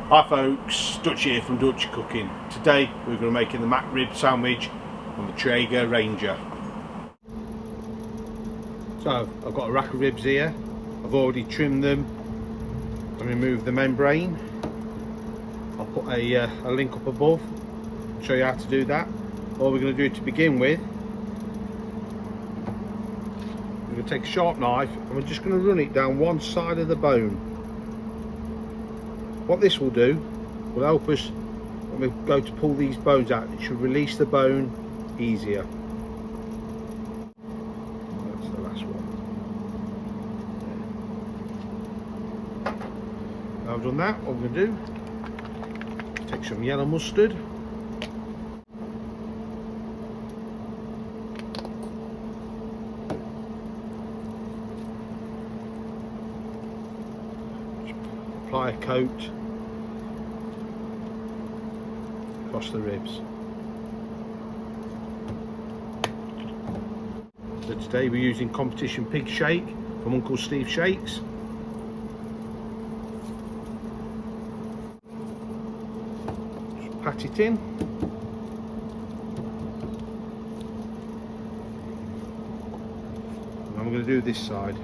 Hi folks, Dutch here from Dutchycooking. Today we're going to be making the McRib sandwich on the Traeger Ranger. So I've got a rack of ribs here. I've already trimmed them and removed the membrane. I'll put a link up above, show you how to do that. All we're going to do to begin with, we're going to take a sharp knife and we're just going to run it down one side of the bone. What this will do will help us when we go to pull these bones out. It should release the bone easier. That's the last one. Now I've done that, what we're going to do, take some yellow mustard. Apply a coat across the ribs. So today we're using competition pig shake from Uncle Steve Shakes. Just pat it in. And I'm going to do this side.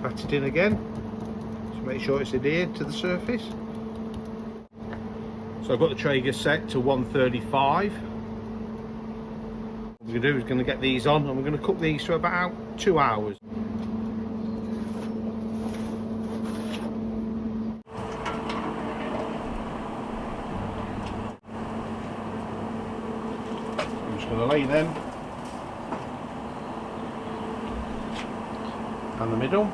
Pat it in again to make sure it's adhered to the surface. So I've got the Traeger set to 135. What we're going to do is going to get these on and we're going to cook these for about 2 hours. I'm just going to lay them down the middle.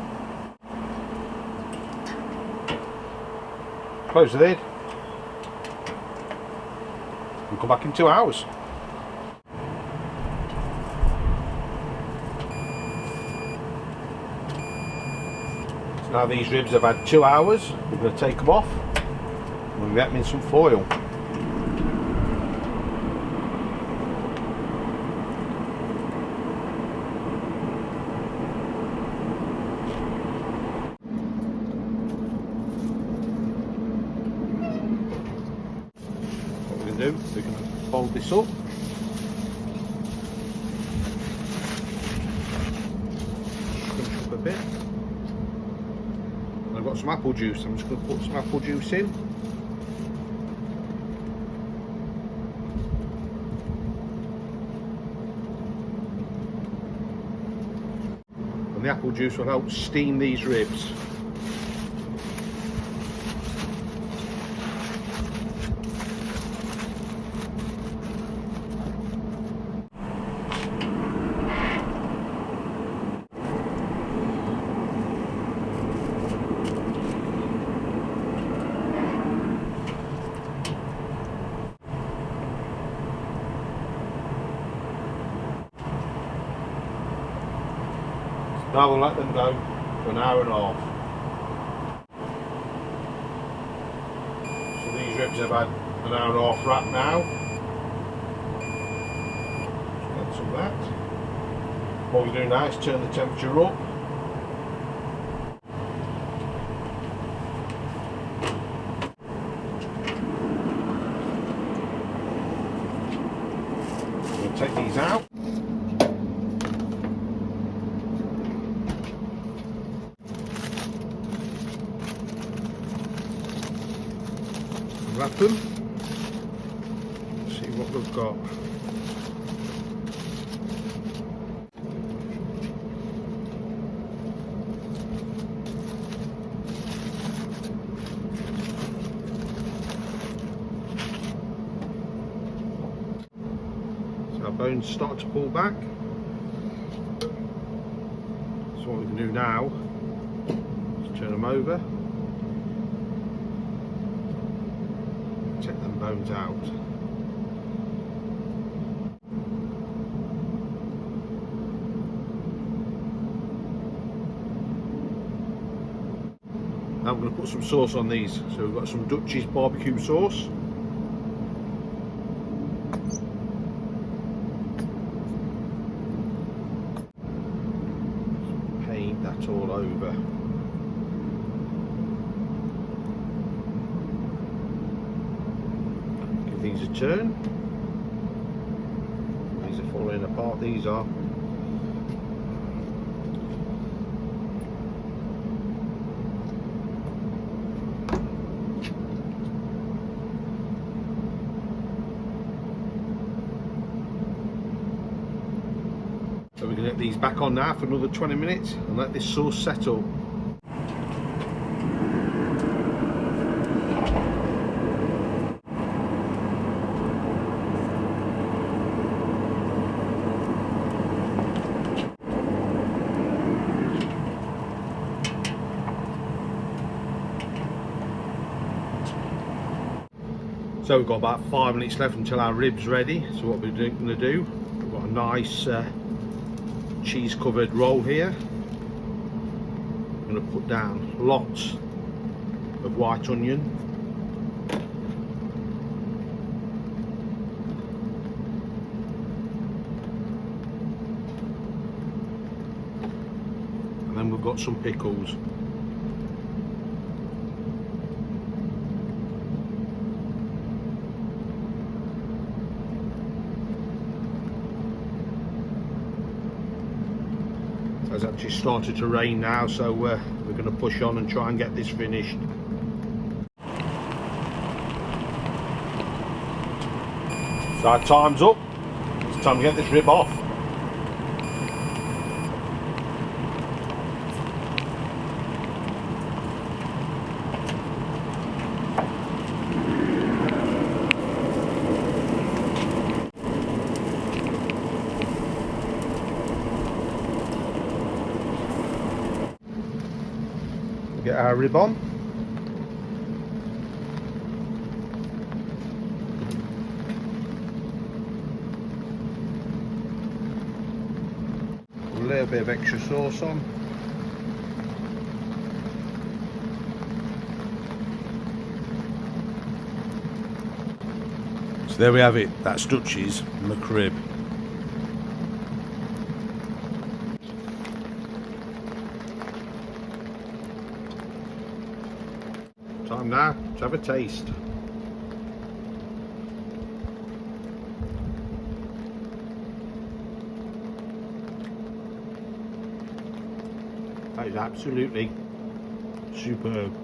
Close the lid and come back in 2 hours. So now these ribs have had 2 hours, we're going to take them off and we'll get them in some foil. We're going to fold this up, crunch up a bit, and I've got some apple juice. I'm just going to put some apple juice in. And the apple juice will help steam these ribs. Now we'll let them go for an hour and a half. So these ribs have had an hour and a half wrap now. Just get some of that. What we do now is turn the temperature up. We'll take these out. Wrap them, see what we've got. So our bones start to pull back. So what we can do now is turn them over. Check them bones out. Now I'm going to put some sauce on these. So we've got some Dutchy's BBQ sauce. these a turn. These are falling apart, these are. So we're going to get these back on now for another 20 minutes and let this sauce settle. So we've got about 5 minutes left until our rib's ready. So what we're going to do, we've got a nice cheese covered roll here. I'm going to put down lots of white onion, and then we've got some pickles. It's actually started to rain now, so we're going to push on and try and get this finished. So our time's up. It's time to get this rib off. Get our rib on. A little bit of extra sauce on. So there we have it. That's Dutchy's McRib. Time now to have a taste. That is absolutely superb.